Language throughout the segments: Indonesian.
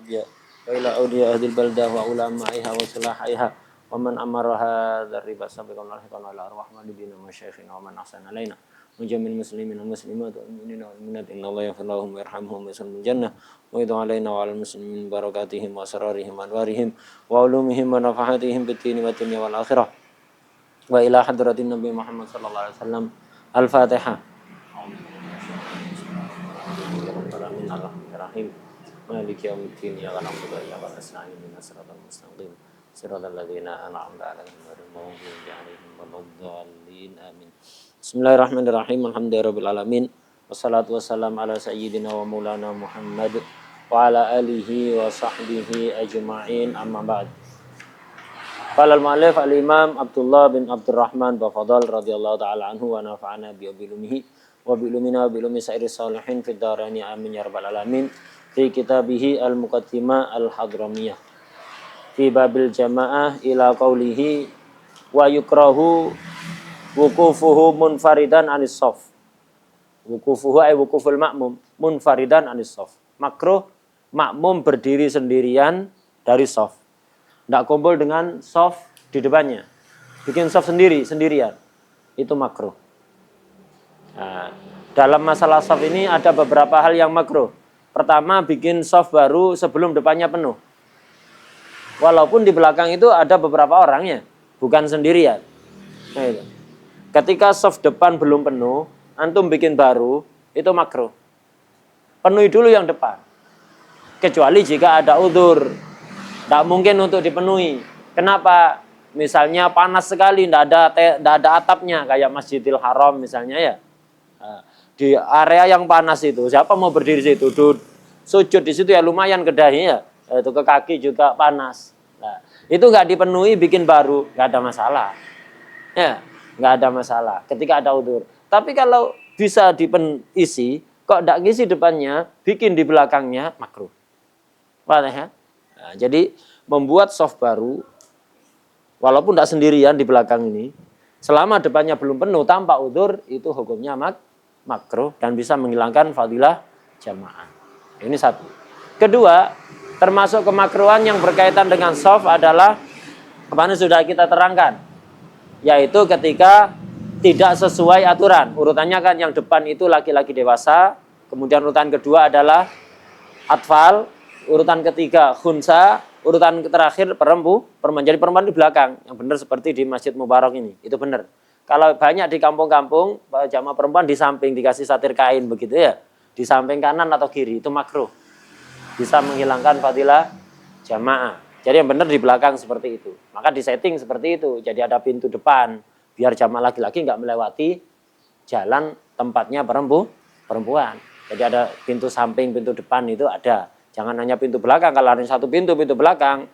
الأنبياء وإلى أولياء أهل البلدة وعلمائها وصلاحها ومن أمر هذا الربا سابقا لاحقا على أرواح والدينا ومشايخنا ومن أحسن علينا وجميع المسلمين والمسلمات والمؤمنين والمؤمنات إن الله يغفر لهم ويرحمهم ويسلم الجنة ويدعو علينا وعلى المسلمين بركاتهم وأسرارهم وأنوارهم وعلومهم ونفحاتهم بالدين والدنيا والآخرة وإلى حضرة النبي محمد صلى الله عليه وسلم الفاتحة. Bismillahirrahmanirrahim. Maliki yaumiddin iyyaka na'budu wa iyyaka nasta'in ihdinas siratal mustaqim siratal ladzina an'amta 'alaihim ghairil maghdubi 'alaihim waladdallin. Amin. Bismillahirrahmanirrahim. Alhamdulillahirabbil alamin. Wassalatu wassalamu ala sayyidina wa maulana Muhammad wa ala alihi wa sahbihi ajma'in. Amma ba'd. Qala al-mu'allif al-Imam Abdullah bin Abdurrahman Bafadal radhiyallahu ta'ala anhu wa nafa'ana bi ulumihi wa bi ulumina wa bi ulumi sa'iri salihin fid dharaini amin ya rabbal alamin. Fi kitabihi al-muqaddimah al-hadramiyah fi babil jamaah ila qawlihi wa yukrahu wukufuhu munfaridan anis shaf. Wukufuhu ay wukuful ma'mum munfaridan anis shaf. Makruh makmum berdiri sendirian dari shaf. Tidak kumpul dengan shaf di depannya. Bikin shaf sendirian. Itu makruh. Nah, dalam masalah shaf ini ada beberapa hal yang makruh. Pertama, bikin shaf baru sebelum depannya penuh. Walaupun di belakang itu ada beberapa orangnya, bukan sendirian. Nah, itu. Ketika shaf depan belum penuh, antum bikin baru, itu makruh. Penuhi dulu yang depan. Kecuali jika ada udzur. Tidak mungkin untuk dipenuhi. Kenapa? Misalnya panas sekali, tidak ada atapnya, kayak Masjidil Haram misalnya ya. Di area yang panas itu, siapa mau berdiri di situ? Sujud di situ ya lumayan ke dahi ya. Itu ke kaki juga panas. Nah, itu nggak dipenuhi, bikin baru, nggak ada masalah. Ya, nggak ada masalah. Ketika ada udzur. Tapi kalau bisa diisi, kok tidak ngisi depannya, bikin di belakangnya, makruh. Paham ya? Nah, jadi membuat shaf baru, walaupun tidak sendirian di belakang ini, selama depannya belum penuh tanpa udzur, itu hukumnya makruh dan bisa menghilangkan fadilah jamaah. Ini satu. Kedua, termasuk kemakruhan yang berkaitan dengan shaf adalah kemarin sudah kita terangkan, yaitu ketika tidak sesuai aturan. Urutannya kan yang depan itu laki-laki dewasa, kemudian urutan kedua adalah atfal, urutan ketiga khunsa, urutan terakhir perempuan. Jadi perempuan di belakang. Yang benar seperti di Masjid Mubarak ini. Itu benar. Kalau banyak di kampung-kampung, jamaah perempuan di samping dikasih satir kain begitu ya. Di samping kanan atau kiri, itu makruh. Bisa menghilangkan fadilah jamaah. Jadi yang benar di belakang seperti itu. Maka disetting seperti itu. Jadi ada pintu depan. Biar jamaah laki-laki nggak melewati jalan tempatnya perempuan. Jadi ada pintu samping, pintu depan itu ada. Jangan hanya pintu belakang. Kalau ada satu pintu belakang,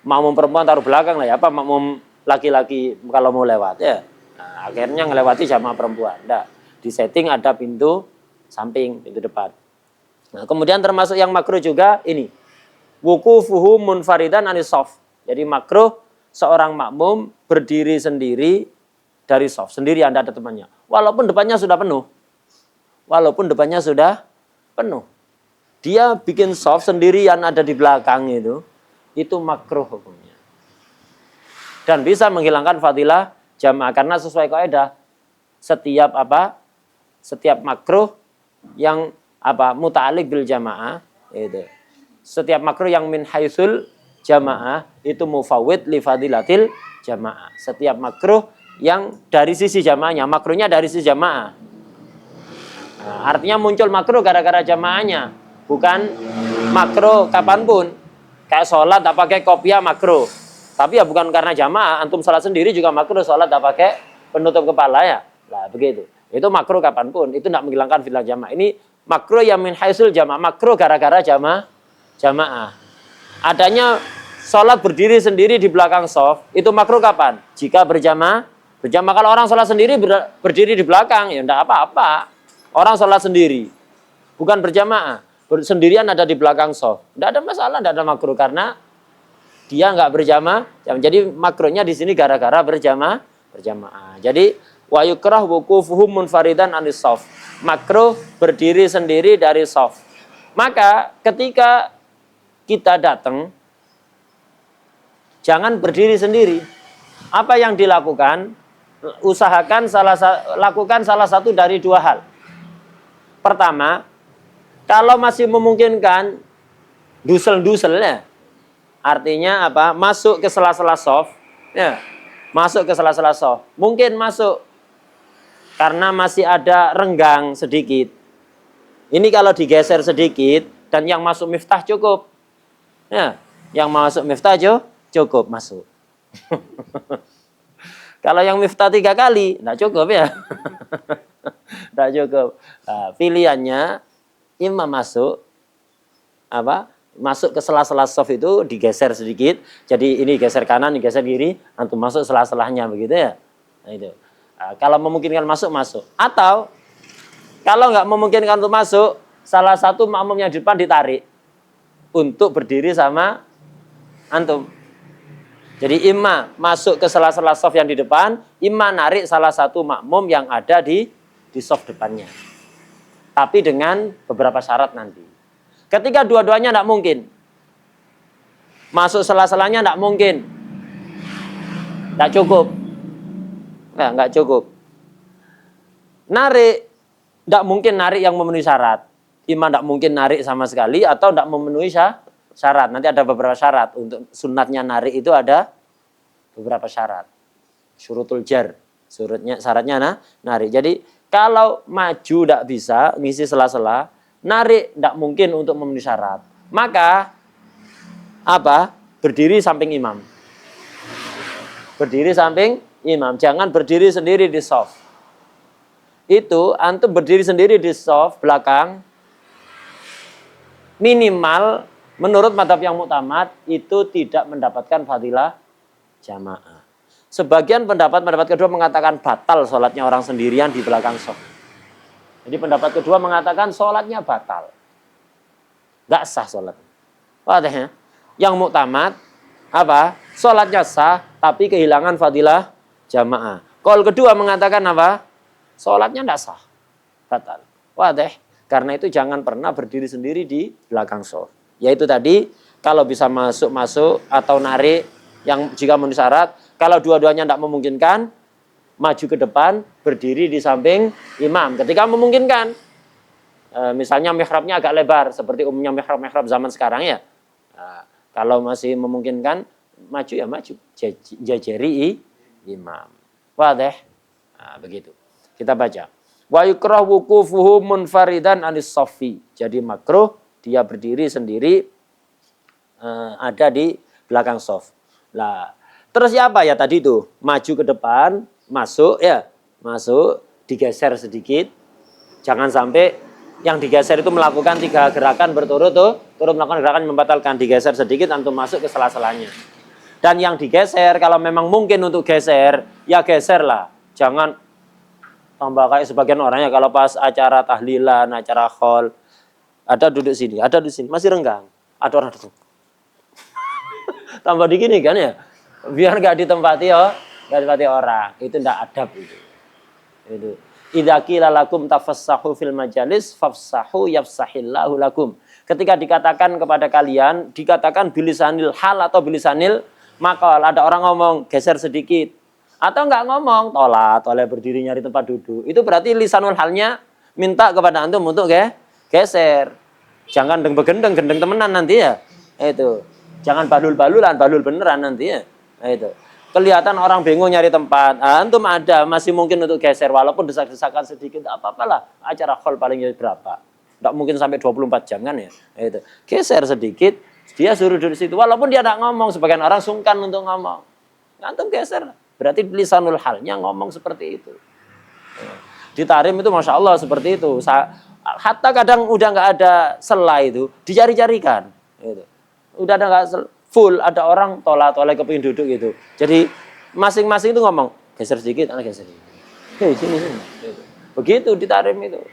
makmum perempuan taruh belakang lah ya. Apa makmum laki-laki kalau mau lewat ya. Nah, akhirnya ngelewati jamaah perempuan. Nah, di setting ada pintu samping, pintu depan. Nah, kemudian termasuk yang makruh juga ini. Wukufuhu munfaridan anis shaf. Jadi makruh seorang makmum berdiri sendiri dari shaf. Sendiri Anda ada temannya. Walaupun depannya sudah penuh. Dia bikin shaf sendirian ada di belakang itu makruh hukumnya. Dan bisa menghilangkan fadilah jamaah karena sesuai kaidah setiap makruh yang muta'alliq bil jamaah itu. Setiap makruh yang min haitsul jamaah itu mufawwid li fadilatil jamaah. Setiap makruh yang dari sisi jamaahnya, makruhnya dari sisi jamaah. Nah, artinya muncul makruh gara-gara jamaahnya. Bukan makruh kapanpun. Kayak sholat tak pakai kopiah makruh. Tapi ya bukan karena jamaah. Antum sholat sendiri juga makruh sholat tak pakai penutup kepala ya. Nah begitu. Itu makruh kapanpun. Itu tidak menghilangkan fadilah jamaah. Ini makruh yang min haisul jamaah. Makruh gara-gara jamaah. Adanya sholat berdiri sendiri di belakang shaf. Itu makruh kapan? Jika berjamaah. Kalau orang sholat sendiri berdiri di belakang. Ya tidak apa-apa. Orang sholat sendiri. Bukan berjamaah. Sendirian ada di belakang shaf. Tidak ada masalah, tidak ada makruh karena dia nggak berjamaah. Jadi makruhnya di sini gara-gara berjamaah. Jadi wa yukrah wukufuhum munfaridan anis shaf. Makruh berdiri sendiri dari shaf. Maka ketika kita datang, jangan berdiri sendiri. Apa yang dilakukan? Usahakan lakukan salah satu dari dua hal. Pertama, kalau masih memungkinkan, dusel-duselnya. Artinya apa? Masuk ke sela-sela soft. Ya, masuk ke sela-sela soft. Mungkin masuk karena masih ada renggang sedikit. Ini kalau digeser sedikit dan yang masuk miftah cukup. Ya, yang masuk miftah cukup masuk. Kalau yang miftah 3 kali, tidak cukup ya. Tidak cukup. Nah, pilihannya imam masuk apa? Masuk ke sela-sela soft itu digeser sedikit. Jadi ini geser kanan, ini geser kiri, antum masuk sela-selahnya begitu ya. Nah, itu. Nah, kalau memungkinkan masuk. Atau kalau nggak memungkinkan untuk masuk, salah satu makmum yang di depan ditarik untuk berdiri sama antum. Jadi imam masuk ke sela-sela soft yang di depan, imam narik salah satu makmum yang ada di soft depannya. Tapi dengan beberapa syarat nanti. Ketika dua-duanya tidak mungkin, masuk sela-selanya tidak mungkin, tidak cukup. Nah, nggak cukup. Narik, tidak mungkin narik yang memenuhi syarat. Imam tidak mungkin narik sama sekali atau tidak memenuhi syarat. Nanti ada beberapa syarat. Untuk sunatnya narik itu ada beberapa syarat. Syurutul jar. Syaratnya narik. Jadi kalau maju tidak bisa, ngisi sela-sela, narik tidak mungkin untuk memenuhi syarat. Maka apa? Berdiri samping imam. Berdiri samping imam. Jangan berdiri sendiri di soft. Itu antum berdiri sendiri di soft belakang. Minimal menurut madhab yang muktamad itu tidak mendapatkan fadilah jamaah. Sebagian pendapat kedua mengatakan batal sholatnya orang sendirian di belakang soft. Jadi pendapat kedua mengatakan sholatnya batal. Nggak sah sholat. Wadahnya. Yang muktamad apa? Sholatnya sah tapi kehilangan fadilah jamaah. Qaul kedua mengatakan apa? Sholatnya nggak sah. Batal. Wadah. Karena itu jangan pernah berdiri sendiri di belakang soft. Yaitu tadi, kalau bisa masuk atau narik, yang jika memenuhi syarat, kalau dua-duanya tidak memungkinkan, maju ke depan, berdiri di samping imam. Ketika memungkinkan, misalnya mihrabnya agak lebar, seperti umumnya mihrab zaman sekarang ya. Nah, kalau masih memungkinkan, maju ya maju. Jajari imam. Wadah. Nah, begitu. Kita baca. Wa yukrah wukufuhu munfaridan anis saffi. Jadi makruh dia berdiri sendiri ada di belakang soft. Lah, terus apa ya tadi itu? Maju ke depan, masuk ya. Masuk, digeser sedikit. Jangan sampai yang digeser itu melakukan 3 gerakan berturut-turut, turut melakukan gerakan membatalkan, digeser sedikit antum masuk ke sela-selanya. Dan yang digeser kalau memang mungkin untuk geser, ya geser lah. Jangan tambah kayak sebagian orangnya kalau pas acara tahlilan, acara khol, ada duduk sini, masih renggang. Ada orang duduk. Tambah digini kan ya, biar nggak ditempati orang. Itu ndak adab itu. Itu. Idza qila lakum tafassahu fil majalis fafsahu yafsahillahu lakum. Ketika dikatakan kepada kalian, dikatakan bilisanil hal atau bilisanil maqal, ada orang ngomong geser sedikit. Atau nggak ngomong, tolak berdiri nyari tempat duduk. Itu berarti lisanul halnya minta kepada antum untuk geser. Jangan gendeng temenan nanti ya. Itu. Jangan balul-balulan, balul beneran nanti ya. Itu. Kelihatan orang bingung nyari tempat. Antum ada masih mungkin untuk geser walaupun desak-desakan sedikit, enggak apa-apalah. Acara khol paling berapa? Enggak mungkin sampai 24 jam kan ya. Itu. Geser sedikit, dia suruh duduk situ walaupun dia enggak ngomong, sebagian orang sungkan untuk ngomong. Antum geser. Berarti lisanul halnya ngomong seperti itu. Di tarim itu Masya Allah seperti itu. Hatta kadang udah nggak ada selai itu, dicari-carikan. Gitu. Udah ada nggak full, ada orang tolak kepingin duduk gitu. Jadi masing-masing itu ngomong, geser sedikit, anak geser sedikit. Hei, sini. Gitu. Begitu di tarim itu.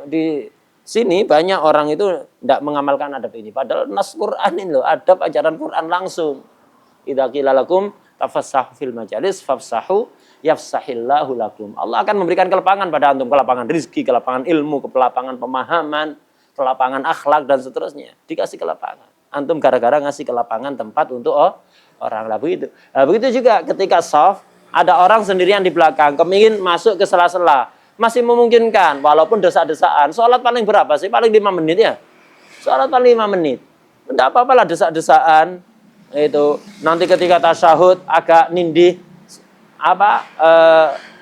Di sini banyak orang itu tidak mengamalkan adab ini. Padahal nas Quran ini loh, adab ajaran Quran langsung. Idza qila lakum tafassahu fil majalis fafsahu yafsahillahu lakum. Allah akan memberikan kelapangan pada antum, kelapangan rizki, kelapangan ilmu, kelapangan pemahaman, kelapangan akhlak dan seterusnya. Dikasih kelapangan. antum gara-gara ngasih ke lapangan tempat untuk orang lah begitu. Nah, begitu juga ketika soft, ada orang sendirian di belakang, kepingin masuk ke sela-sela, masih memungkinkan, walaupun desak-desaan. Sholat paling berapa sih? Paling 5 menit ya. Sholat paling 5 menit. Tidak apa-apa lah desak-desaan. Itu nanti ketika tasyahud agak nindih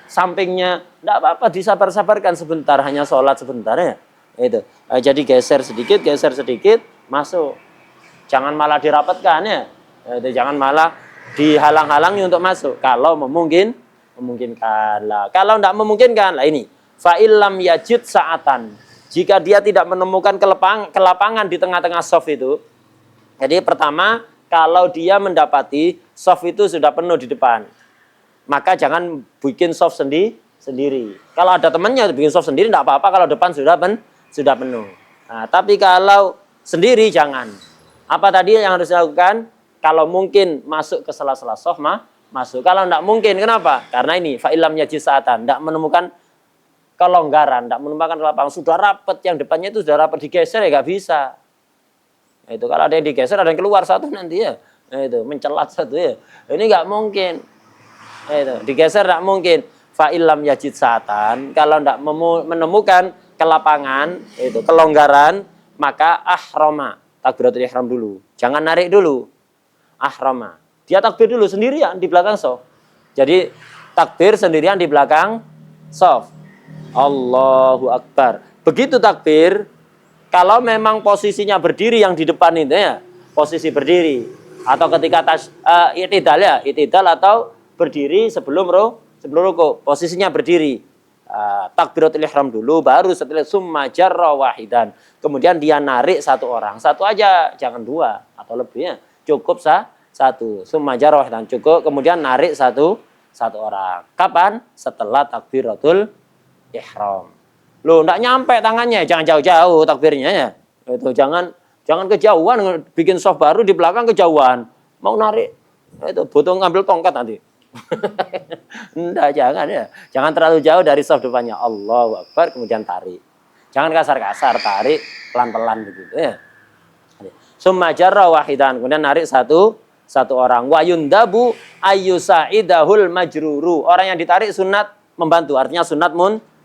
sampingnya, tidak apa-apa, disabar-sabarkan sebentar, hanya sholat sebentar ya. Itu. Jadi geser sedikit, masuk. Jangan malah dirapatkan ya. Jangan malah dihalang-halangi untuk masuk. Kalau memungkinkan lah. Kalau tidak memungkinkan lah ini. Fa'ilam yajid sa'atan. Jika dia tidak menemukan kelapangan di tengah-tengah soft itu. Jadi pertama, kalau dia mendapati soft itu sudah penuh di depan, maka jangan bikin soft sendiri. Kalau ada temannya bikin soft sendiri tidak apa-apa kalau depan sudah penuh. Nah, tapi kalau sendiri jangan. Apa tadi yang harus dilakukan? Kalau mungkin masuk ke sela-sela soft masuk. Kalau tidak mungkin, kenapa? Karena ini fa'ilam yajid sa'atan, tidak menemukan kelonggaran, tidak menemukan lapangan, sudah rapat, yang depannya itu sudah rapat, digeser ya nggak bisa. Nah, itu kalau ada yang digeser, ada yang keluar satu nanti ya. Nah, itu mencelat satu ya. Ini nggak mungkin. Nah, itu digeser tidak mungkin. Fa'ilam yajid sa'atan, kalau tidak menemukan kelapangan, itu kelonggaran, maka ahrama, takbiratul ihram dulu. Jangan narik dulu. Ahrama. Dia takbir dulu sendirian di belakang soft. Jadi takbir sendirian di belakang soft. Allahu Akbar. Begitu takbir, kalau memang posisinya berdiri yang di depan itu ya, posisi berdiri. Atau ketika itidal atau berdiri sebelum ruku, posisinya berdiri. Takbiratul ihram dulu, baru setelah summa jarra wahidan. Kemudian dia narik satu orang, satu aja, jangan dua atau lebih ya. Cukup satu. Summa jarra wahidan cukup, kemudian narik satu orang. Kapan? Setelah takbiratul ihram. Loh, enggak nyampe tangannya, jangan jauh-jauh takbirnya ya. Itu jangan kejauhan, bikin soft baru di belakang kejauhan. Mau narik, itu butuh ngambil tongkat nanti. Enggak, jangan ya. Jangan terlalu jauh dari soft depannya. Allahu Akbar, kemudian tarik. Jangan kasar-kasar, tarik pelan-pelan begitu ya. Summa jarra wahidan, kemudian narik satu orang. Wa yundabu ayyusaidahul majruru. Orang yang ditarik sunat membantu, artinya sunat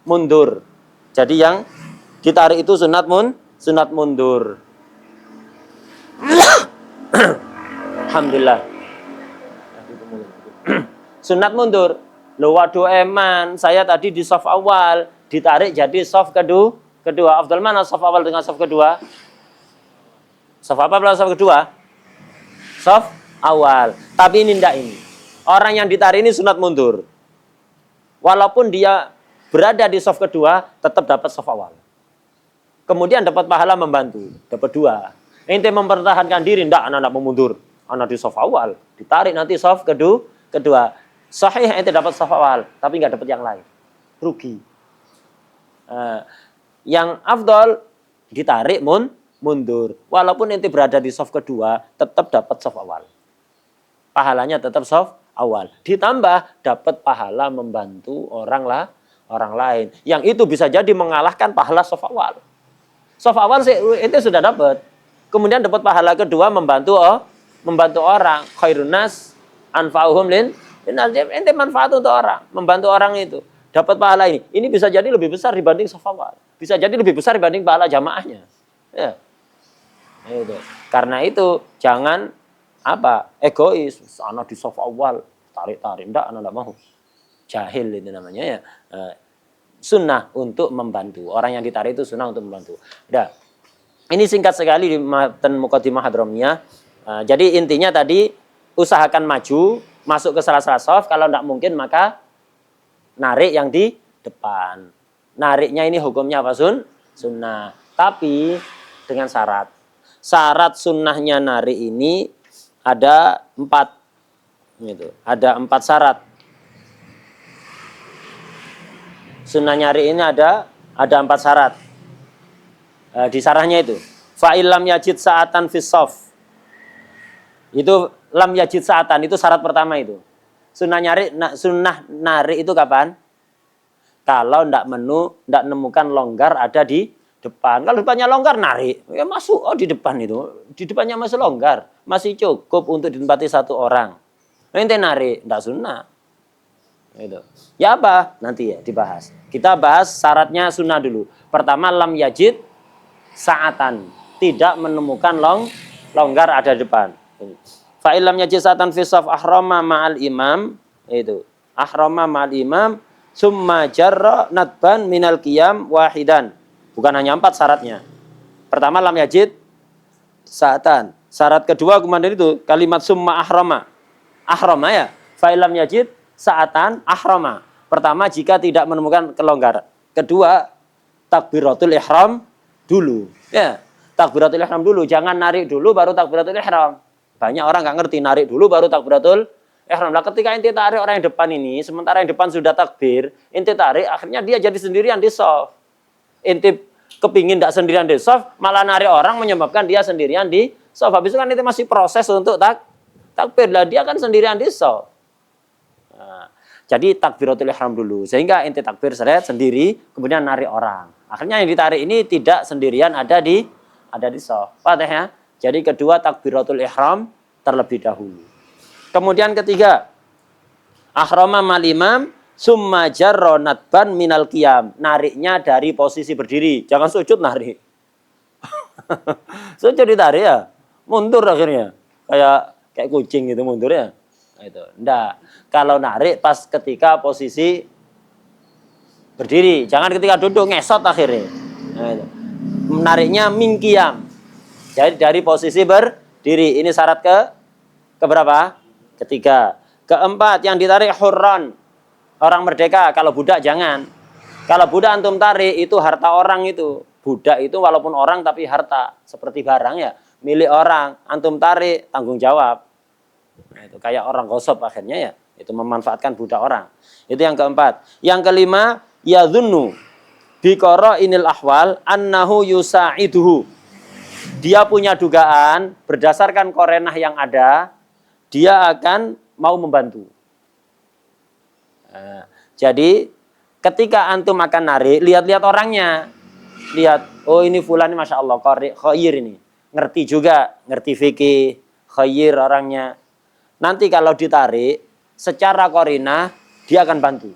mundur. Jadi yang ditarik itu sunat mundur. Alhamdulillah. Sunat mundur. Loh, waduh eman, saya tadi di soft awal, ditarik jadi soft kedua. Afdal mana soft awal dengan soft kedua? Soft apa belum soft kedua? Soft awal. Tapi ini enggak ini. Orang yang ditarik ini sunat mundur. Walaupun dia berada di soft kedua, tetap dapat soft awal. Kemudian dapat pahala membantu, dapat 2. Ente mempertahankan diri, enggak, anak mau mundur. Anak di soft awal, ditarik nanti soft kedua. Sahih ente dapat soft awal, tapi enggak dapat yang lain. Rugi. Yang afdal ditarik mundur. Walaupun ente berada di soft kedua, tetap dapat soft awal. Pahalanya tetap soft awal. Ditambah dapat pahala membantu orang lain. Yang itu bisa jadi mengalahkan pahala soft awal. Soft awal ente sudah dapat. Kemudian dapat pahala kedua membantu orang. Khairun nas anfa'uhum lin. Ente manfaat untuk orang, membantu orang itu. Dapat pahala ini. Ini bisa jadi lebih besar dibanding soft awal. Bisa jadi lebih besar dibanding pahala jamaahnya. Ya. Itu. Karena itu jangan egois, anak di soft awal tarik enggak, anak enggak mau. Jahil itu namanya ya. Sunnah untuk membantu. Orang yang ditarik itu sunnah untuk membantu. Udah. Ini singkat sekali di matan Muqaddimah Hadramiyah. Jadi intinya tadi usahakan maju, masuk ke sela-sela soft, kalau enggak mungkin maka narik yang di depan. Nariknya ini hukumnya apa, sunnah. Tapi dengan syarat. Syarat sunnahnya narik ini ada 4. Gitu. Ada 4 syarat. Sunnah nyari ini ada 4 syarat. Di syarahnya itu. Fa'ilam yajid sa'atan fis sof. Itu lam yajid sa'atan, itu syarat pertama itu. Sunnah narik itu kapan? Kalau ndak nemukan longgar ada di depan. Kalau depannya longgar, narik. Ya masuk, oh di depan itu. Di depannya masih longgar. Masih cukup untuk ditempati satu orang. Ente narik, enggak sunnah. Itu. Ya apa? Nanti ya dibahas. Kita bahas syaratnya sunnah dulu. Pertama, lam yajid sa'atan. Tidak menemukan longgar ada di depan. Fa'ilam yajid sa'atan fi shaf ahrama ma'al imam. Itu. Ahrama ma'al imam. Summa jarra nadban minal qiyam wahidan. Bukan hanya 4 syaratnya. Pertama, lam yajid sa'atan. Syarat kedua kemudian itu kalimat summa ahrama. Ahrama ya. Fa'ilam yajid sa'atan ahrama. Pertama, jika tidak menemukan kelonggaran. Kedua, takbiratul ihram dulu. Ya, takbiratul ihram dulu. Jangan narik dulu baru takbiratul ihram. Banyak orang nggak ngerti, narik dulu baru takbiratul ihram. Lah ketika ente tarik orang yang depan ini, sementara yang depan sudah takbir, ente tarik, akhirnya dia jadi sendirian di shaf. Ente kepingin tidak sendirian di shaf, malah narik orang menyebabkan dia sendirian di shaf. Habis itu kan ente masih proses untuk takbir. Lah dia kan sendirian di shaf. Nah, jadi takbiratul ihram dulu, sehingga ente takbir sendiri, kemudian narik orang. Akhirnya yang ditarik ini tidak sendirian ada di shaf. Paham ya? Jadi kedua takbiratul ihram terlebih dahulu. Kemudian ketiga, ahrama mal imam summa jarra nadban minal qiyam. Nariknya dari posisi berdiri, jangan sujud narik. Sujud ditarik ya, mundur akhirnya. Kayak kucing gitu mundur ya. Nah, itu. Enggak. Kalau narik pas ketika posisi berdiri, jangan ketika duduk ngesot akhirnya. Nah, itu. Menariknya mingkiam. Jadi dari posisi berdiri. Ini syarat ke berapa? Ketiga. Keempat, yang ditarik hurran. Orang merdeka. Kalau budak jangan. Kalau budak antum tarik itu harta orang itu. Budak itu walaupun orang tapi harta. Seperti barang ya. Milik orang. Antum tarik tanggung jawab. Nah, itu kayak orang gosop akhirnya ya. Itu memanfaatkan budak orang. Itu yang keempat. Yang kelima, yadhunnu biqara inil ahwal annahu yusa'iduhu. Dia punya dugaan berdasarkan korenah yang ada, dia akan mau membantu. Nah, jadi ketika antum akan narik, lihat-lihat orangnya. Lihat, oh ini fulan ini Masya Allah, khair ini. Ngerti juga, ngerti fikih, khair orangnya. Nanti kalau ditarik, secara korinah, dia akan bantu.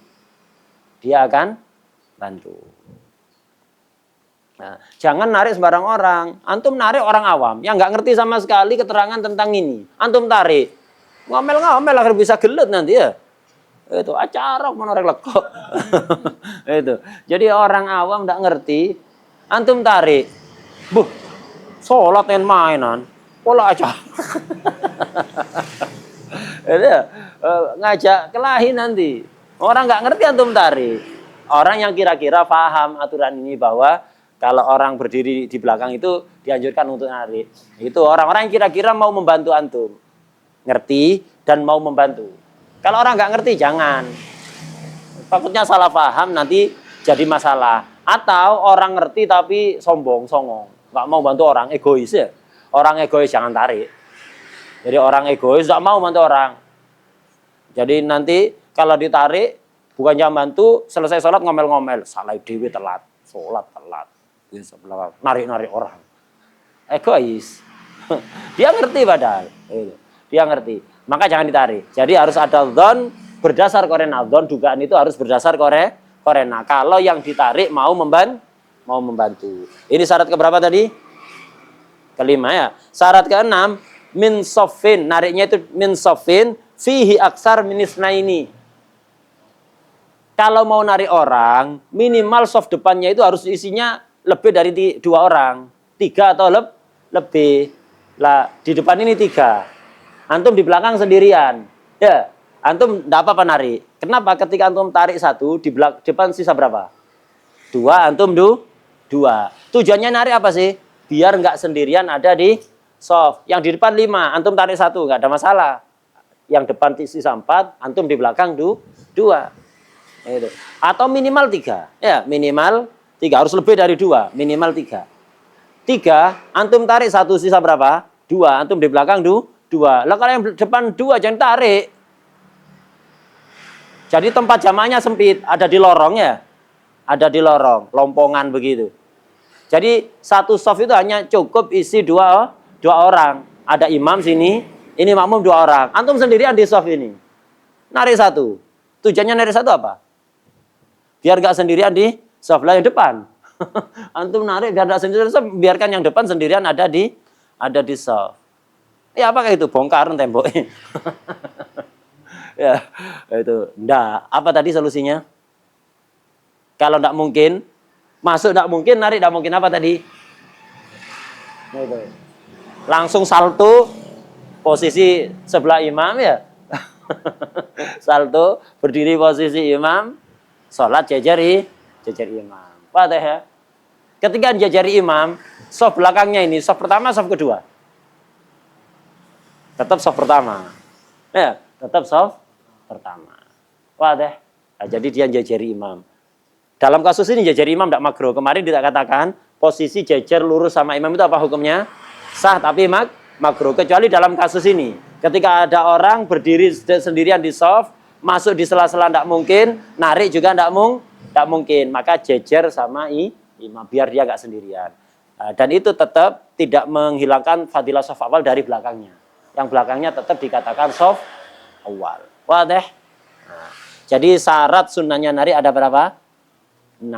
Dia akan bantu. Nah, jangan narik sembarang orang. Antum narik orang awam, yang nggak ngerti sama sekali keterangan tentang ini. Antum tarik. Ngomel-ngomel akhirnya bisa gelut nanti ya. Itu acara menorek lekok. Itu. Jadi orang awam nggak ngerti. Antum tarik. Buh, sholat yang mainan. Pola acara. Ngajak kelahi nanti. Orang nggak ngerti antum tarik. Orang yang kira-kira paham aturan ini bahwa kalau orang berdiri di belakang itu dianjurkan untuk narik. Itu orang-orang yang kira-kira mau membantu antum. Ngerti dan mau membantu. Kalau orang nggak ngerti jangan. Takutnya salah paham nanti jadi masalah. Atau orang ngerti tapi sombong, songong. Nggak mau bantu orang, egois ya. Orang egois jangan tarik. Jadi orang egois tidak mau bantu orang. Jadi nanti kalau ditarik, bukan jangan bantu, selesai sholat ngomel-ngomel. Salah dewi telat, sholat telat. Narik-narik orang. Egois. Dia ngerti padahal. Dia ngerti. Maka jangan ditarik. Jadi harus ada dzon berdasar korena. Dzon dugaan itu harus berdasar korena. Kalau yang ditarik mau membantu. Ini syarat keberapa tadi? Kelima ya. Syarat keenam, min sofin, nariknya itu min sofin fihi aksar minisna ini. Kalau mau narik orang, minimal soft depannya itu harus isinya lebih dari 2 orang, 3 atau lebih. Lah di depan ini 3, antum di belakang sendirian. Ya, antum tidak apa-apa narik. Kenapa? Ketika antum tarik 1, di depan sisa berapa? 2, antum 2. Tujuannya narik apa sih? Biar nggak sendirian ada di soft. Yang di depan 5, antum tarik 1, nggak ada masalah. Yang depan sisa 4, antum di belakang 2. Itu. Atau minimal 3. Ya, minimal 3. Harus lebih dari 2. Minimal 3. 3, antum tarik 1, sisa berapa? 2. Antum di belakang 2. Lah kalau yang depan 2, jangan tarik. Jadi tempat jamaahnya sempit. Ada di lorong ya. Ada di lorong. Lompongan begitu. Jadi satu soft itu hanya cukup isi dua orang. Ada imam sini, ini makmum 2 orang. Antum sendirian di soft ini. Narik satu. Tujuannya narik satu apa? Biar gak sendirian di soft lah yang depan. Antum narik biar gak sendirian, biarkan yang depan sendirian ada di soft. Ya apakah itu? Bongkar temboknya. Ya, itu. Nggak. Apa tadi solusinya? Kalau nggak mungkin, masuk nggak mungkin, narik nggak mungkin, apa tadi? Itu. Langsung salto, posisi sebelah imam ya. Salto, berdiri posisi imam, sholat jajari imam. Paham ya? Ketika jajari imam, soft belakangnya ini, soft pertama, soft kedua. Tetap soft pertama. Ya, tetap soft pertama. Paham ya? Nah, jadi dia jajari imam. Dalam kasus ini jajari imam tidak makruh. Kemarin tidak katakan posisi jajar lurus sama imam itu apa hukumnya? Sah tapi makruh. Kecuali dalam kasus ini. Ketika ada orang berdiri sendirian di soft, masuk di sela-sela tidak mungkin, narik juga tidak mungkin. Maka jajar sama imam biar dia nggak sendirian. Dan itu tetap tidak menghilangkan fadilah soft awal dari belakangnya. Yang belakangnya tetap dikatakan soft awal. Wah deh. Nah, jadi syarat sunnahnya narik ada berapa? 6.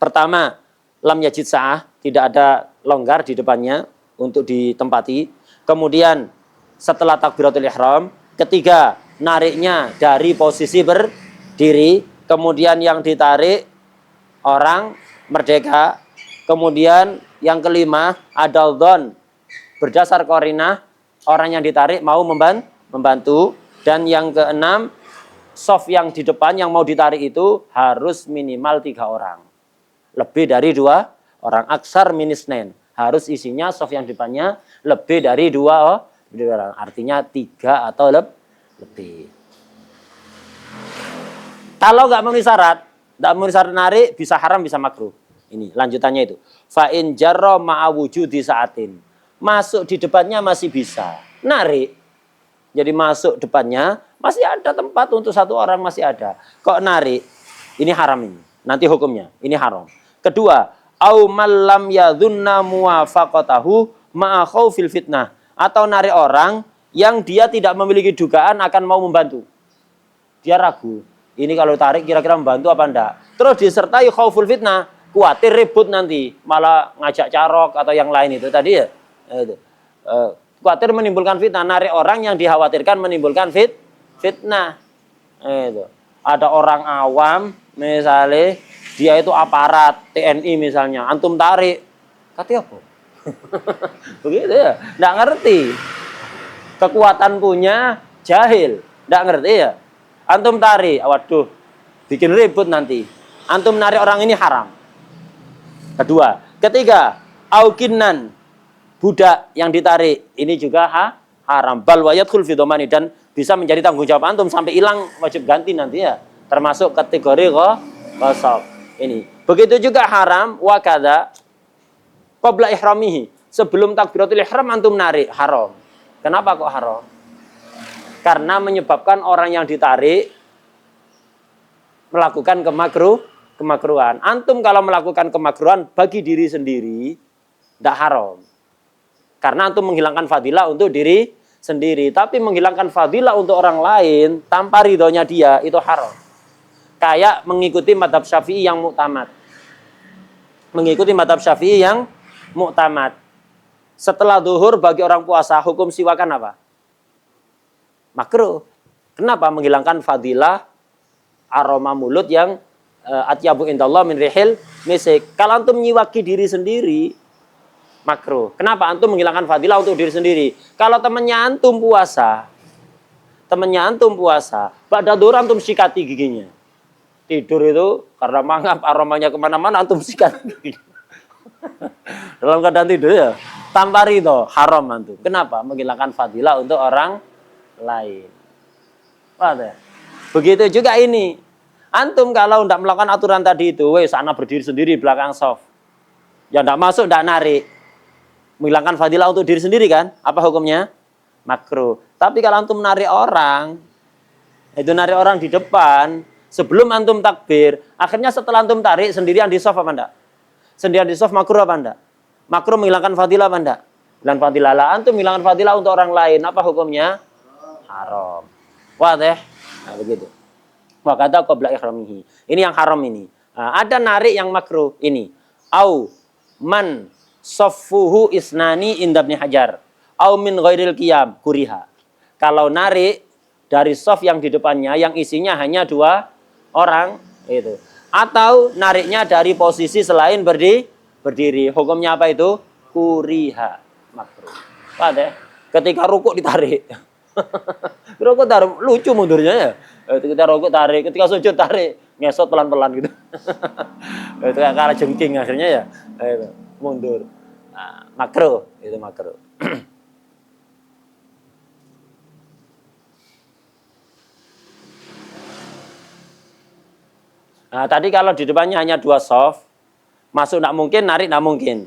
Pertama, lam yajid sa'ah, tidak ada longgar di depannya untuk ditempati. Kemudian setelah takbiratul ihram, ketiga, nariknya dari posisi berdiri, kemudian yang ditarik orang merdeka, kemudian yang kelima ada dhon, berdasar qarinah orang yang ditarik mau membantu, dan yang keenam soft yang di depan yang mau ditarik itu harus minimal 3 orang. Lebih dari 2 orang. Aksar minisnen. Harus isinya soft yang di depannya lebih dari 2 orang. Artinya 3 atau lebih. Kalau nggak memenuhi syarat narik, bisa haram, bisa makruh. Ini lanjutannya itu. Fa'in jarro ma'awujudi saatin. Masuk di depannya masih bisa. Narik. Jadi masuk depannya masih ada tempat untuk 1 orang, masih ada. Kok narik? Ini haram ini. Nanti hukumnya. Ini haram. Kedua, au mallam yadhunna muwafaqatahu ma'a khaufil fitnah. Atau narik orang yang dia tidak memiliki dugaan akan mau membantu. Dia ragu. Ini kalau tarik kira-kira membantu apa enggak. Terus disertai khauful fitnah. Khawatir ribut nanti. Malah ngajak carok atau yang lain itu tadi ya. Khawatir menimbulkan fitnah. Narik orang yang dikhawatirkan menimbulkan fitnah. Itu. Ada orang awam misalnya dia itu aparat TNI misalnya, antum tarik, kata apa? Begitu ya, nggak ngerti. Kekuatan punya jahil, nggak ngerti ya. Antum tarik, waduh, bikin ribut nanti. Antum narik orang ini haram. Kedua, ketiga, aukinan, budak yang ditarik, ini juga haram. Bal wayadkhul fi dhamani, dan bisa menjadi tanggung jawab antum sampai hilang wajib ganti nanti ya. Termasuk kategori qasab. Ini. Begitu juga haram wakada qabla ihramihi. Sebelum takbiratul ihram antum narik, haram. Kenapa kok haram? Karena menyebabkan orang yang ditarik melakukan kemakruhan. Antum kalau melakukan kemakruhan bagi diri sendiri tidak haram. Karena antum menghilangkan fadilah untuk diri sendiri, tapi menghilangkan fadilah untuk orang lain tanpa ridhonya dia itu haram. Kayak mengikuti madhab Syafi'i yang muktamad. Mengikuti madhab Syafi'i yang muktamad. Setelah zuhur bagi orang puasa, hukum siwakan apa? Makruh. Kenapa? Menghilangkan fadilah aroma mulut yang atyabu indallah min rihil misik. Kalau antum nyiwaki diri sendiri, makruh. Kenapa? Antum menghilangkan fadilah untuk diri sendiri. Kalau temannya antum puasa, pada zuhur antum sikati giginya. Tidur itu karena mangap aromanya kemana-mana antum sikat. Dalam keadaan tidur ya, tanpa ridho, haram antum. Kenapa? Menghilangkan fadilah untuk orang lain. Paham? Begitu juga ini. Antum kalau tidak melakukan aturan tadi itu, sana berdiri sendiri belakang soft. Ya tidak masuk, tidak narik. Menghilangkan fadilah untuk diri sendiri kan? Apa hukumnya? Makruh. Tapi kalau antum narik orang, itu narik orang di depan, sebelum antum takbir, akhirnya setelah antum tarik sendirian di soft apa enggak? Sendirian di soft makruh apa enggak? Makruh menghilangkan fadilah apa enggak? Hilangkan fadilah. Lah antum menghilangkan fadilah untuk orang lain, apa hukumnya? Haram. Wah deh. Nah, begitu. Wa kata qabla ihramihi. Ini yang haram ini. Nah, ada narik yang makruh ini. Au man saffuhu isnani inda Ibnu Hajar. Au min ghairil qiyam kuriha. Kalau narik dari soft yang di depannya yang isinya hanya 2 orang itu. Atau nariknya dari posisi selain berdiri. Hukumnya apa itu? Kuriha. Makruh. Wah deh. Ketika rukuk ditarik. Rukuk tarik lucu mundurnya ya. Ketika rukuk tarik, ketika sujud tarik, ngesot pelan-pelan gitu. Itu kayak jengking akhirnya ya. Itu, mundur. Nah, makruh, itu makruh. Nah, tadi kalau di depannya hanya 2 soft, masuk tidak mungkin, narik tidak mungkin.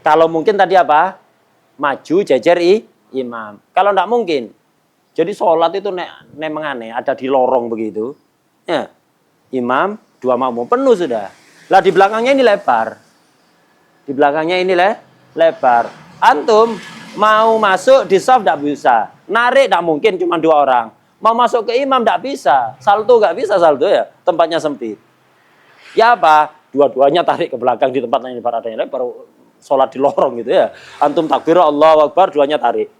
Kalau mungkin tadi apa? Maju, jejer imam. Kalau tidak mungkin, jadi sholat itu memang aneh, ada di lorong begitu. Ya, imam, 2 makmum, penuh sudah. Lah di belakangnya ini lebar. Di belakangnya ini lebar. Antum mau masuk di soft tidak bisa. Narik tidak mungkin, cuma 2 orang. Mau masuk ke imam tidak bisa. Salto nggak bisa salto ya, tempatnya sempit. Ya apa? Dua-duanya tarik ke belakang di tempat yang ibaratnya lebar. Sholat di lorong gitu ya. Antum takbir Allahu Akbar, 2-nya tarik.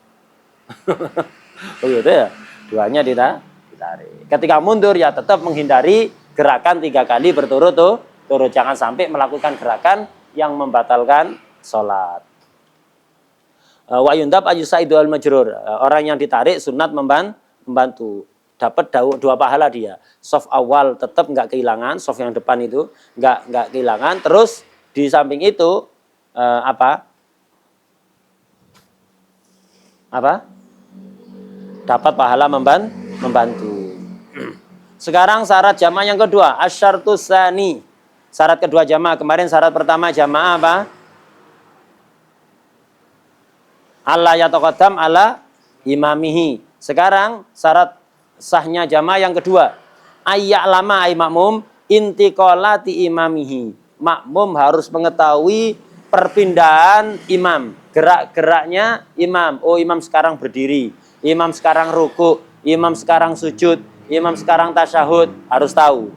Begitu ya. 2-nya ditarik. Ketika mundur ya tetap menghindari gerakan 3 kali berturut-turut. Jangan sampai melakukan gerakan yang membatalkan sholat. Wa yundab ayyusaidu al-majrur. Orang yang ditarik sunat membantu. Dapat 2 pahala dia. Soft awal tetap nggak kehilangan, soft yang depan itu nggak kehilangan. Terus di samping itu apa? Dapat pahala membantu. Sekarang syarat jamaah yang kedua, asyartus tsani. Syarat kedua jamaah. Kemarin syarat pertama jamaah apa? Allah yataqaddam ala imamihi. Sekarang syarat sahnya jamaah yang kedua, ayya'lama ay makmum intiqalati imamihi. Makmum harus mengetahui perpindahan imam, gerak-geraknya imam. Oh, imam sekarang berdiri, imam sekarang rukuk, imam sekarang sujud, imam sekarang tasyahud, harus tahu.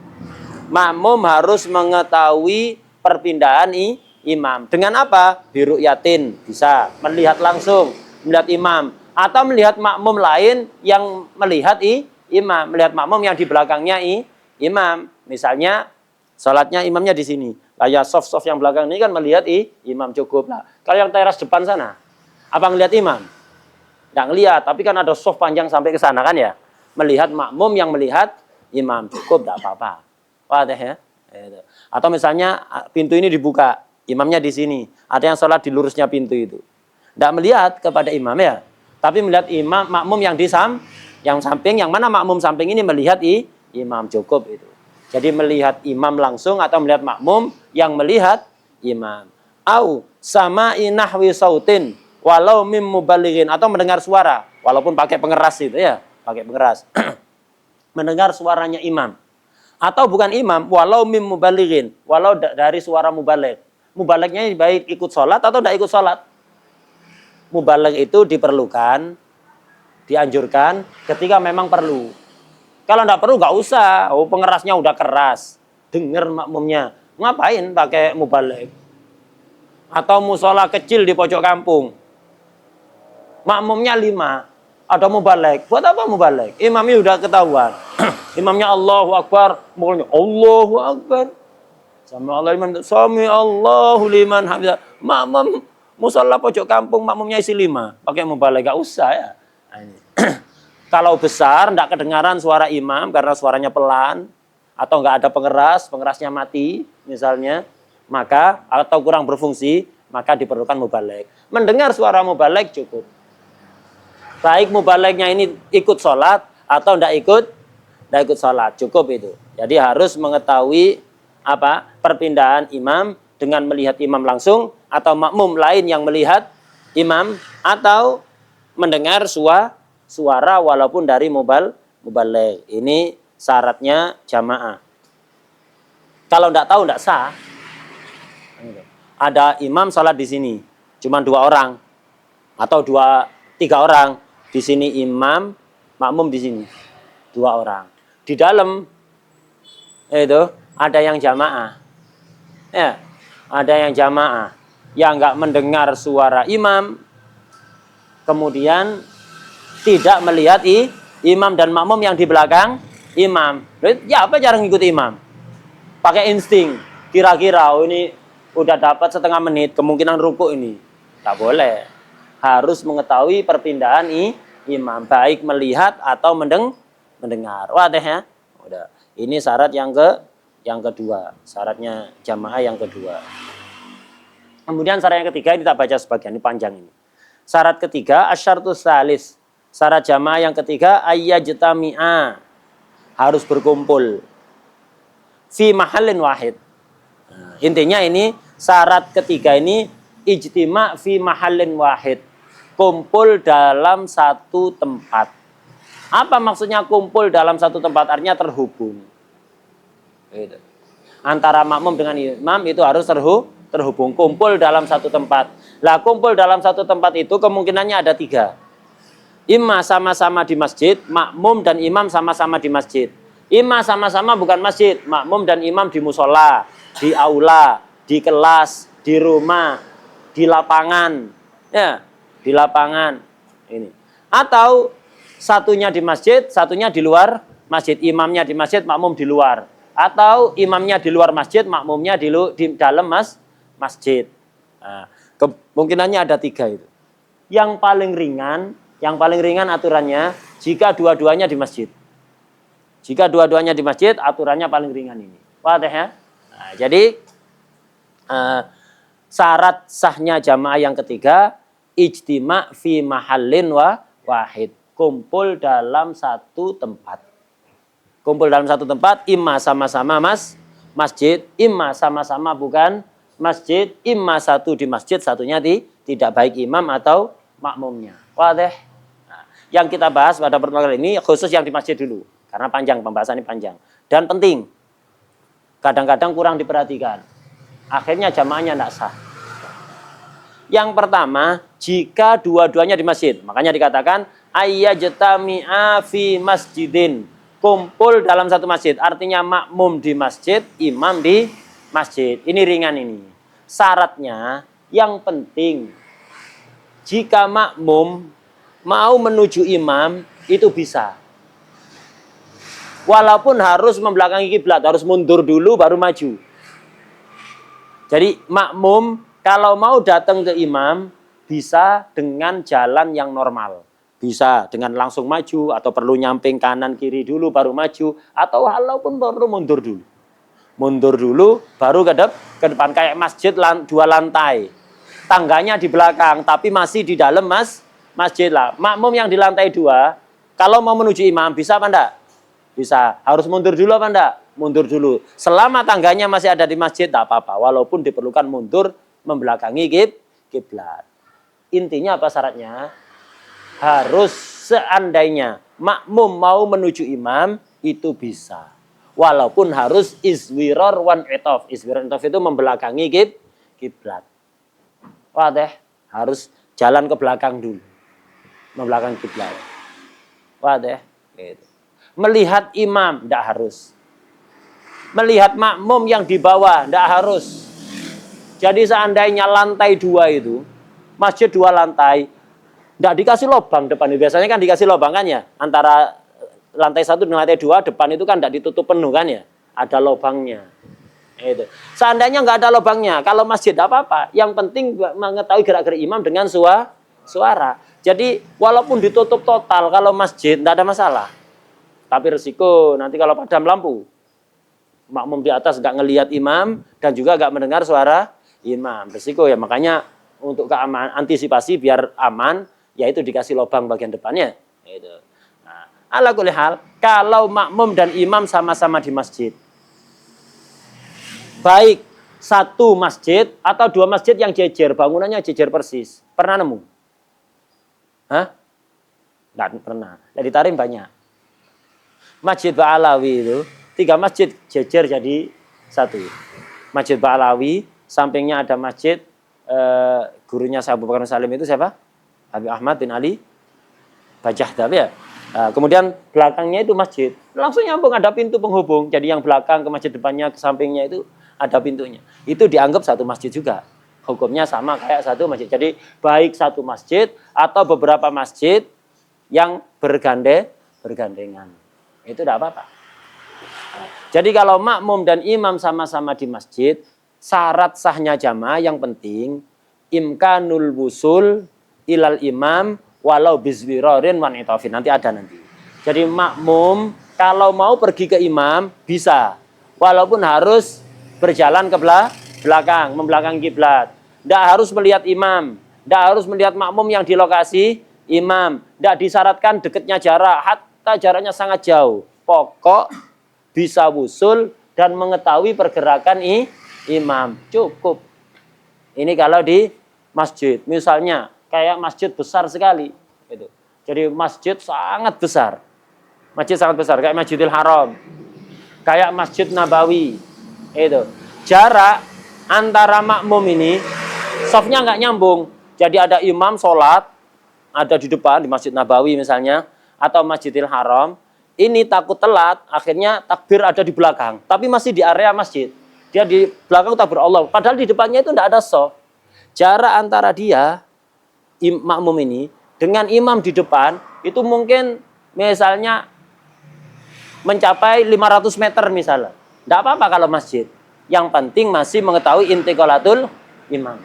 Makmum harus mengetahui perpindahan imam. Dengan apa? Biru'yatin, bisa melihat langsung, melihat imam. Atau melihat makmum lain yang melihat imam. Melihat makmum yang di belakangnya imam. Misalnya, sholatnya imamnya di sini. Lah ya soft-soft yang belakang ini kan melihat imam cukup lah. Kalau yang teras depan sana, apa ngelihat imam? Nggak ngelihat, tapi kan ada soft panjang sampai ke sana kan ya. Melihat makmum yang melihat imam cukup, nggak apa-apa. Wah deh ya. Atau misalnya pintu ini dibuka, imamnya di sini. Ada yang sholat di lurusnya pintu itu. Nggak melihat kepada imam ya. Tapi melihat imam makmum yang yang samping, yang mana makmum samping ini melihat imam cukup itu. Jadi melihat imam langsung atau melihat makmum yang melihat imam. Au sama inahwi sautin walau mim mubalighin, atau mendengar suara walaupun pakai pengeras itu ya, pakai pengeras. Mendengar suaranya imam. Atau bukan imam walau mim mubalighin, walau dari suara mubaligh. Mubalignya baik ikut sholat atau tidak ikut sholat. Mubaligh itu diperlukan, dianjurkan ketika memang perlu. Kalau tidak perlu nggak usah. Oh, pengerasnya udah keras, dengar makmumnya. Ngapain pakai mubaligh? Atau musola kecil di pojok kampung, makmumnya 5, ada mubaligh. Buat apa mubaligh? Imamnya udah ketahuan. Imamnya Allahu Akbar, pokoknya Allahu Akbar. Sami Allahu liman hamidah. Makmum musola pojok kampung, makmumnya isi 5, pakai mubaligh, gak usah ya. Kalau besar tidak kedengaran suara imam karena suaranya pelan atau nggak ada pengerasnya mati misalnya, maka atau kurang berfungsi, maka diperlukan mubaligh. Mendengar suara mubaligh cukup. Baik mubalighnya ini ikut sholat atau tidak ikut sholat, cukup itu. Jadi harus mengetahui apa perpindahan imam dengan melihat imam langsung atau makmum lain yang melihat imam atau mendengar suara walaupun dari mubaligh. Ini syaratnya jamaah. Kalau tidak tahu tidak sah. ada imam sholat di sini, cuma 2 orang atau 3 orang. Di sini imam, makmum di sini 2 orang. Di dalam itu ada yang jamaah, ya, ada yang jamaah yang nggak mendengar suara imam, kemudian tidak melihat imam dan makmum yang di belakang imam. Ya apa cara ngikut imam? Pakai insting. Kira-kira oh ini udah dapat setengah menit, kemungkinan ruku ini. Tak boleh. Harus mengetahui perpindahan imam, baik melihat atau mendengar. Wah deh ya. Udah. Ini syarat yang kedua. Syaratnya jamaah yang kedua. Kemudian syarat yang ketiga ini tak baca sebagian, ini panjang ini. Syarat ketiga asyartus salis. Syarat jamaah yang ketiga ayyajtami'a. Harus berkumpul. Fi mahallin wahid. Nah, intinya ini syarat ketiga ini ijtima' fi mahallin wahid. Kumpul dalam satu tempat. Apa maksudnya kumpul dalam satu tempat? Artinya terhubung. Antara makmum dengan imam itu harus terhubung. Kumpul dalam satu tempat. Lah kumpul dalam satu tempat itu kemungkinannya ada 3. Imam sama-sama di masjid, makmum dan imam sama-sama di masjid. Imam sama-sama bukan masjid, makmum dan imam di musola, di aula, di kelas, di rumah, di lapangan, ya, di lapangan ini. Atau satunya di masjid, satunya di luar masjid, imamnya di masjid, makmum di luar. Atau imamnya di luar masjid, makmumnya di dalam masjid. Nah, kemungkinannya ada 3 itu. Yang paling ringan aturannya jika dua-duanya di masjid. Jika dua-duanya di masjid, aturannya paling ringan ini. Wadah ya? Nah, jadi syarat sahnya jamaah yang ketiga, ijtima' fi mahallin wahid. Kumpul dalam satu tempat. Kumpul dalam satu tempat, imma sama-sama masjid, imma sama-sama bukan masjid, imma satu di masjid, satunya tidak baik imam atau makmumnya. Wadah? Nah, yang kita bahas pada pertemuan kali ini khusus yang di masjid dulu. Karena panjang, pembahasan ini panjang. Dan penting. Kadang-kadang kurang diperhatikan. Akhirnya jamaahnya tidak sah. Yang pertama, jika dua-duanya di masjid. Makanya dikatakan, ayyajtami'a fi masjidin. Kumpul dalam satu masjid. Artinya makmum di masjid, imam di masjid. Ini ringan ini. Syaratnya, yang penting. Jika makmum mau menuju imam, itu bisa. Walaupun harus membelakangi kiblat, harus mundur dulu baru maju. Jadi makmum kalau mau datang ke imam bisa dengan jalan yang normal. Bisa dengan langsung maju atau perlu nyamping kanan kiri dulu baru maju atau walaupun perlu mundur dulu. Mundur dulu baru ke depan kayak masjid 2 lantai. Tangganya di belakang tapi masih di dalam masjid lah. Makmum yang di lantai 2 kalau mau menuju imam bisa apa enggak? Bisa. Harus mundur dulu apa enggak? Mundur dulu. Selama tangganya masih ada di masjid, tak apa-apa. Walaupun diperlukan mundur membelakangi kiblat. Intinya apa syaratnya? Harus seandainya makmum mau menuju imam, itu bisa. Walaupun harus iswiror one etof. Iswiror etof itu membelakangi kiblat. Wadah. Harus jalan ke belakang dulu. Membelakangi kiblat. Wadah. Gitu. Melihat imam, tidak harus. Melihat makmum yang di bawah, tidak harus. Jadi seandainya lantai 2 itu, masjid 2 lantai, tidak dikasih lubang depan. Biasanya kan dikasih lubang kan ya, antara lantai 1 dan lantai 2, depan itu kan tidak ditutup penuh kan ya, ada lubangnya. Itu. Seandainya nggak ada lubangnya, kalau masjid tidak apa-apa. Yang penting mengetahui gerak-gerik imam dengan suara. Jadi walaupun ditutup total, kalau masjid tidak ada masalah. Tapi resiko nanti kalau padam lampu. Makmum di atas nggak ngelihat imam dan juga nggak mendengar suara imam. Resiko ya, makanya untuk keamanan, antisipasi biar aman, yaitu dikasih lubang bagian depannya. Itu. Nah, ala kulli hal, kalau makmum dan imam sama-sama di masjid, baik satu masjid atau 2 masjid yang jejer, bangunannya jejer persis. Pernah nemu? Hah? Nggak pernah. Dari Tarim banyak. Masjid Ba'alawi itu 3 masjid jejer jadi 1. Masjid Ba'alawi sampingnya ada masjid, gurunya Syekh Abu Bakar Salim itu siapa? Habib Ahmad bin Ali Bajah ya. Kemudian belakangnya itu masjid, langsung nyambung ada pintu penghubung. Jadi yang belakang ke masjid, depannya ke sampingnya itu ada pintunya. Itu dianggap satu masjid juga. Hukumnya sama kayak satu masjid. Jadi baik satu masjid atau beberapa masjid yang bergandengan. Itu tidak apa-apa. Jadi kalau makmum dan imam sama-sama di masjid, syarat sahnya jamaah yang penting imkanul wusul ilal imam walau bizwirorin wan itofin. Nanti ada nanti. Jadi makmum kalau mau pergi ke imam bisa, walaupun harus berjalan ke belakang, membelakangi kiblat. Tidak harus melihat imam, tidak harus melihat makmum yang di lokasi imam. Tidak disyaratkan dekatnya jarak, hatta jaraknya sangat jauh. Pokok bisa wusul dan mengetahui pergerakan imam. Cukup. Ini kalau di masjid. Misalnya kayak masjid besar sekali. Gitu. Jadi masjid sangat besar. Masjid sangat besar. Kayak Masjidil Haram. Kayak Masjid Nabawi. Itu. Jarak antara makmum ini, safnya nggak nyambung. Jadi ada imam sholat, ada di depan, di Masjid Nabawi misalnya, atau Masjidil Haram. Ini takut telat, akhirnya takbir ada di belakang. Tapi masih di area masjid. Dia di belakang takbir Allah. Padahal di depannya itu tidak ada shaf. Jarak antara dia, makmum ini, dengan imam di depan, itu mungkin misalnya mencapai 500 meter misalnya. Tidak apa-apa kalau masjid. Yang penting masih mengetahui intiqalatul imam.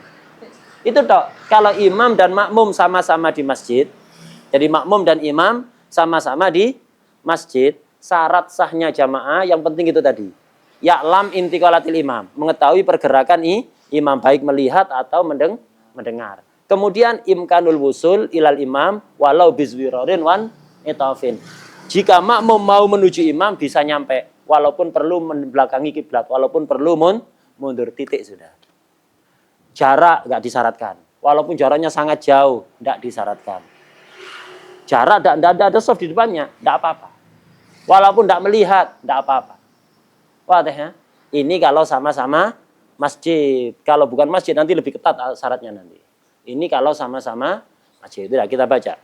Itu toh, kalau imam dan makmum sama-sama di masjid, jadi makmum dan imam sama-sama di masjid, syarat sahnya jamaah yang penting itu tadi. Ya'lam intiqalatil imam, mengetahui pergerakan imam baik melihat atau mendengar. Kemudian imkanul wusul ilal imam walau bizwirorin wan itafin. Jika makmum mau menuju imam bisa nyampe, walaupun perlu membelakangi kiblat, walaupun perlu mundur, titik sudah. Jarak nggak disyaratkan, walaupun jaraknya sangat jauh nggak disyaratkan. Jarak tidak ada soft di depannya, tidak apa-apa. Walaupun tidak melihat, tidak apa-apa. Wah, ya? Ini kalau sama-sama masjid. Kalau bukan masjid nanti lebih ketat syaratnya nanti. Ini kalau sama-sama masjid. Tidak, kita baca.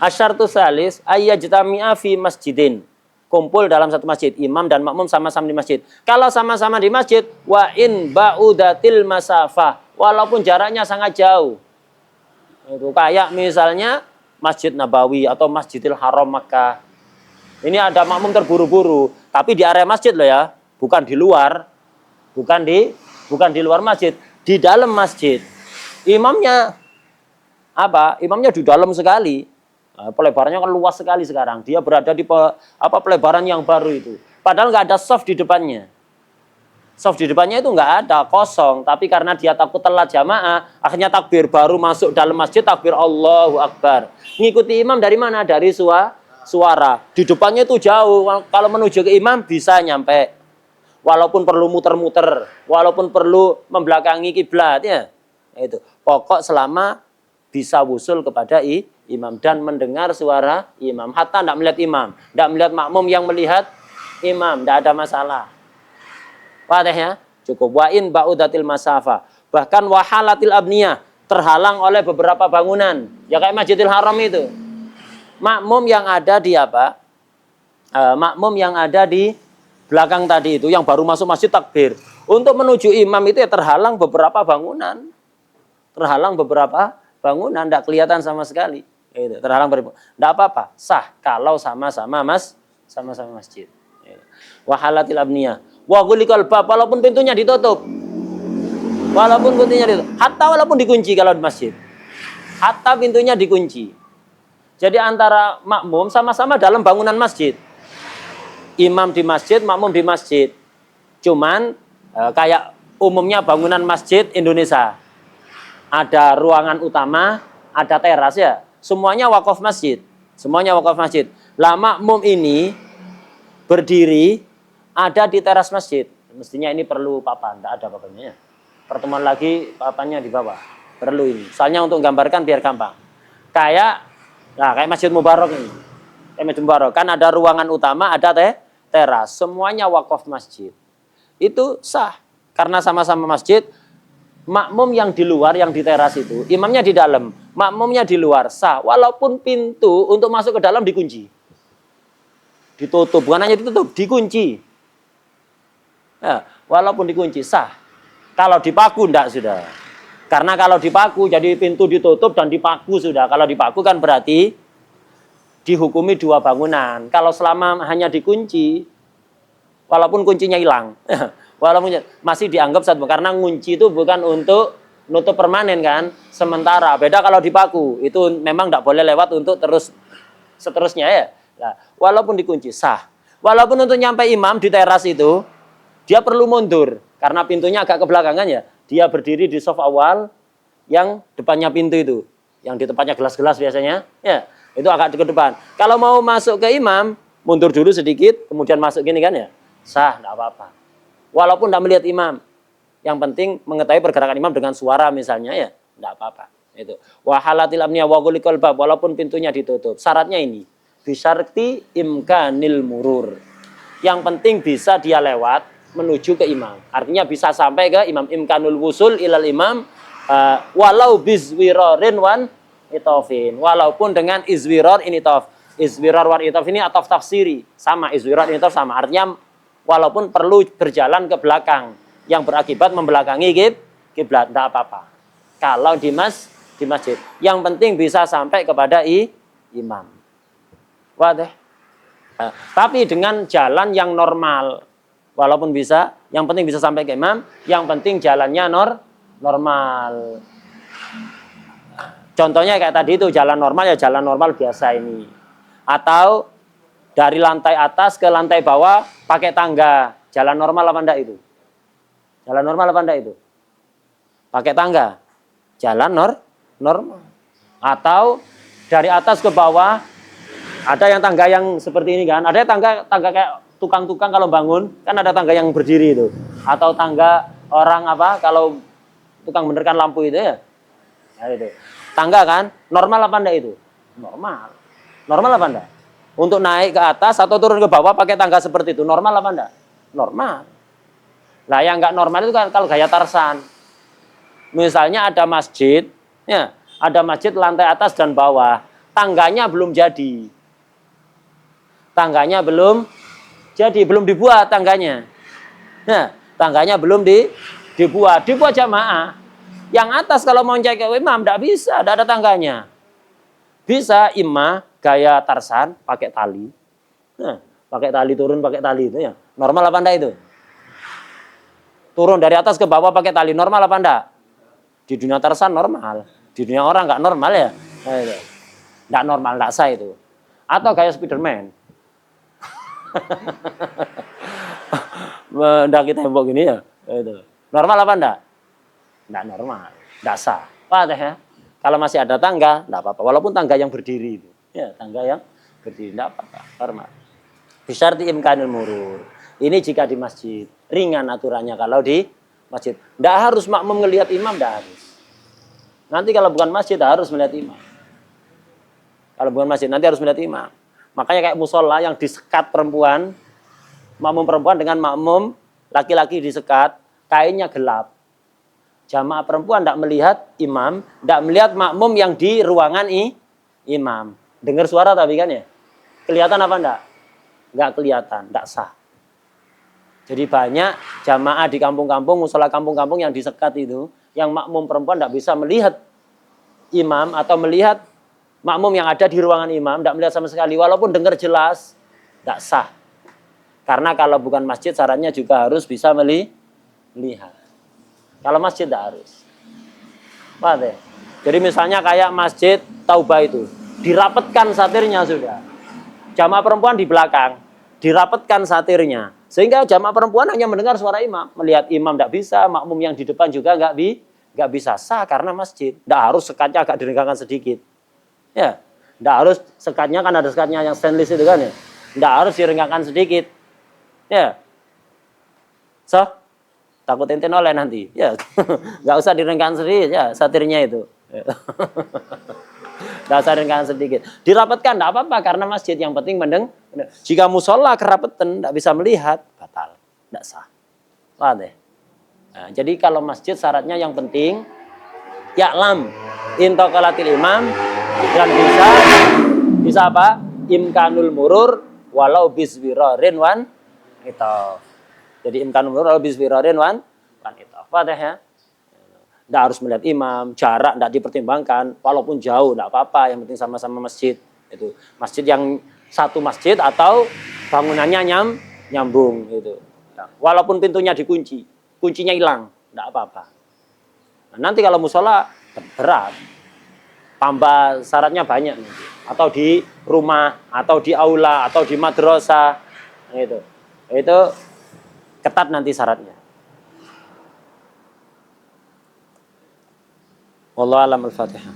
Asyartu salis ayyajtami'a fi masjidin. Kumpul dalam satu masjid. Imam dan makmum sama-sama di masjid. Kalau sama-sama di masjid, wa in ba'udatil masafah. Walaupun jaraknya sangat jauh. Itu kayak misalnya Masjid Nabawi atau Masjidil Haram Makkah. Ini ada makmum terburu-buru, tapi di area masjid loh ya, bukan di luar, bukan di luar masjid, di dalam masjid. Imamnya apa? Imamnya di dalam sekali. Pelebarannya kan luas sekali sekarang. Dia berada di pelebaran yang baru itu. Padahal nggak ada soft di depannya. Soft di depannya itu nggak ada, kosong. Tapi karena dia takut telat jamaah, akhirnya takbir baru masuk dalam masjid, takbir Allahu Akbar. Ngikuti imam dari mana? Dari suara. Di depannya itu jauh. Kalau menuju ke imam bisa nyampe. Walaupun perlu muter-muter, walaupun perlu membelakangi kiblat ya. Itu. Pokok selama bisa wusul kepada imam dan mendengar suara imam. Hatta tidak melihat imam, tidak melihat makmum yang melihat imam, tidak ada masalah. Wadah ya? Cukup. Wa in ba'udatil masafa. Bahkan wahalatil abniyah, terhalang oleh beberapa bangunan. Ya kayak Masjidil Haram itu. Makmum yang ada di apa? Makmum yang ada di belakang tadi itu, yang baru masuk masjid takbir. Untuk menuju imam itu ya terhalang beberapa bangunan. Terhalang beberapa bangunan, tidak kelihatan sama sekali. Itu, terhalang tidak apa-apa. Sah kalau sama-sama masjid. Wahalatil abniyah. Wa ghuliqal bab, walaupun pintunya ditutup. Walaupun pintunya ditutup. Hatta walaupun dikunci kalau di masjid. Hatta pintunya dikunci. Jadi antara makmum sama-sama dalam bangunan masjid. Imam di masjid, makmum di masjid. Cuman kayak umumnya bangunan masjid Indonesia. Ada ruangan utama, ada teras ya. Semuanya wakaf masjid. Semuanya wakaf masjid. Lah makmum ini berdiri ada di teras masjid. Mestinya ini perlu papan, tidak ada papannya. Pertemuan lagi papannya di bawah. Perlu ini. Soalnya untuk gambarkan biar gampang. Kayak Masjid Mubarak ini. Kayak Masjid Mubarak. Kan ada ruangan utama, ada teras. Semuanya wakaf masjid. Itu sah. karena sama-sama masjid, makmum yang di luar, yang di teras itu, imamnya di dalam, makmumnya di luar, sah. Walaupun pintu untuk masuk ke dalam dikunci. Ditutup, bukan hanya ditutup, dikunci. Ya, walaupun dikunci, sah. Kalau dipaku, enggak sudah. Karena kalau dipaku, jadi pintu ditutup dan dipaku sudah. Kalau dipaku kan berarti dihukumi 2 bangunan. Kalau selama hanya dikunci, walaupun kuncinya hilang, walaupun masih dianggap satu, karena kunci itu bukan untuk nutup permanen kan, sementara. Beda kalau dipaku, itu memang tidak boleh lewat untuk terus seterusnya ya. Nah, walaupun dikunci sah. Walaupun untuk nyampe imam di teras itu, dia perlu mundur karena pintunya agak ke belakangan ya. Dia berdiri di saf awal yang depannya pintu itu, yang di tempatnya gelas-gelas biasanya, ya itu agak ke depan. Kalau mau masuk ke imam, mundur dulu sedikit, kemudian masuk gini kan ya, sah, tidak apa-apa. Walaupun tidak melihat imam, yang penting mengetahui pergerakan imam dengan suara misalnya ya, tidak apa-apa. Itu. Wahalatil amniyah wa ghuliqal bab, walaupun pintunya ditutup. Syaratnya ini, bisyarti imkanil murur. Yang penting bisa dia lewat menuju ke imam. Artinya bisa sampai ke imam, imkanul wusul ilal imam walau bizwirarin wan itofin. Walaupun dengan izwirar initof. Izwirar wan itof ini atau tafsiri. Sama, izwirar initof sama. Artinya walaupun perlu berjalan ke belakang yang berakibat membelakangi kiblat, tidak apa-apa. Kalau di masjid, yang penting bisa sampai kepada imam. Wadah. Tapi dengan jalan yang normal. Walaupun bisa, yang penting bisa sampai ke imam, yang penting jalannya normal. Contohnya kayak tadi itu, jalan normal ya jalan normal biasa ini. Atau dari lantai atas ke lantai bawah pakai tangga. Jalan normal apa enggak itu? Jalan normal apa enggak itu? Pakai tangga. Jalan normal. Atau dari atas ke bawah, ada yang tangga yang seperti ini kan, ada tangga kayak tukang-tukang kalau bangun, kan ada tangga yang berdiri itu. Atau tangga orang apa, kalau tukang benerkan lampu itu ya. Nah, itu. Tangga kan, normal apa enggak itu? Normal. Normal apa enggak? Untuk naik ke atas atau turun ke bawah pakai tangga seperti itu, normal apa enggak? Normal. Nah, yang enggak normal itu kan kalau gaya Tarsan. Misalnya ada masjid, ya, ada masjid lantai atas dan bawah, tangganya belum jadi. Tangganya belum jadi, belum dibuat tangganya. Nah, tangganya belum dibuat jamaah. Yang atas kalau mau cek ke imam tidak bisa, tidak ada tangganya. Bisa imam gaya Tarsan pakai tali. Nah, pakai tali turun pakai tali itu ya. Normal apa enggak itu? Turun dari atas ke bawah pakai tali, normal apa enggak? Di dunia Tarsan normal. Di dunia orang enggak normal ya. Enggak normal, enggak sah itu. Atau gaya Spiderman. Mendaki tembok gini ya, itu normal apa enggak? Enggak normal, enggak sah. Wadah ya. Kalau masih ada tangga, enggak apa-apa. Walaupun tangga yang berdiri itu, ya tangga yang berdiri enggak apa-apa, normal. Bisyarti imkanil murur. Ini jika di masjid, ringan aturannya kalau di masjid. Enggak harus makmum ngelihat imam, enggak harus. Nanti kalau bukan masjid harus melihat imam. Kalau bukan masjid nanti harus melihat imam. Makanya kayak musola yang disekat perempuan, makmum perempuan dengan makmum laki-laki disekat, kainnya gelap. Jamaah perempuan tidak melihat imam, tidak melihat makmum yang di ruangan imam. Dengar suara tapi kan ya? Kelihatan apa enggak? Enggak kelihatan, enggak sah. Jadi banyak jamaah di kampung-kampung, musola kampung-kampung yang disekat itu, yang makmum perempuan tidak bisa melihat imam atau melihat makmum yang ada di ruangan imam, tidak melihat sama sekali, walaupun dengar jelas, tidak sah. Karena kalau bukan masjid, syaratnya juga harus bisa melihat. Kalau masjid tidak harus. Paham ya? Jadi misalnya kayak masjid Taubah itu, dirapetkan satirnya sudah. Jamaah perempuan di belakang, dirapetkan satirnya. Sehingga jamaah perempuan hanya mendengar suara imam. Melihat imam tidak bisa, makmum yang di depan juga nggak bisa. Sah karena masjid. Tidak harus sekatnya agak diregangkan sedikit. Ya, tidak harus sekatnya, kan ada sekatnya yang stainless itu kan ya. Tidak harus direnggangkan sedikit. Ya. So, takut ente noleh nanti. Ya, nggak usah direnggangkan sedikit ya, satirnya itu. Nggak usah direnggangkan sedikit. Dirapatkan tidak apa-apa karena masjid, yang penting mendeng. Jika musola kerapetan tidak bisa melihat, batal, tidak sah. Paham deh? Nah, jadi kalau masjid syaratnya yang penting ya'lam intaqalatil imam dan bisa apa? Imkanul murur walau biswirarin wan itaf. Jadi imkanul murur walau biswirarin wan itaf. Fatihah ya. Tidak harus melihat imam, jarak tidak dipertimbangkan, walaupun jauh tidak apa-apa, yang penting sama-sama masjid. Itu masjid yang satu masjid atau bangunannya nyambung gitu. Ya. Walaupun pintunya dikunci, kuncinya hilang, tidak apa-apa. Nah, nanti kalau musola berat, tambah syaratnya banyak nanti. Atau di rumah, atau di aula, atau di madrasah, gitu. Itu ketat nanti syaratnya. Wallahu a'lam al-Fatihah.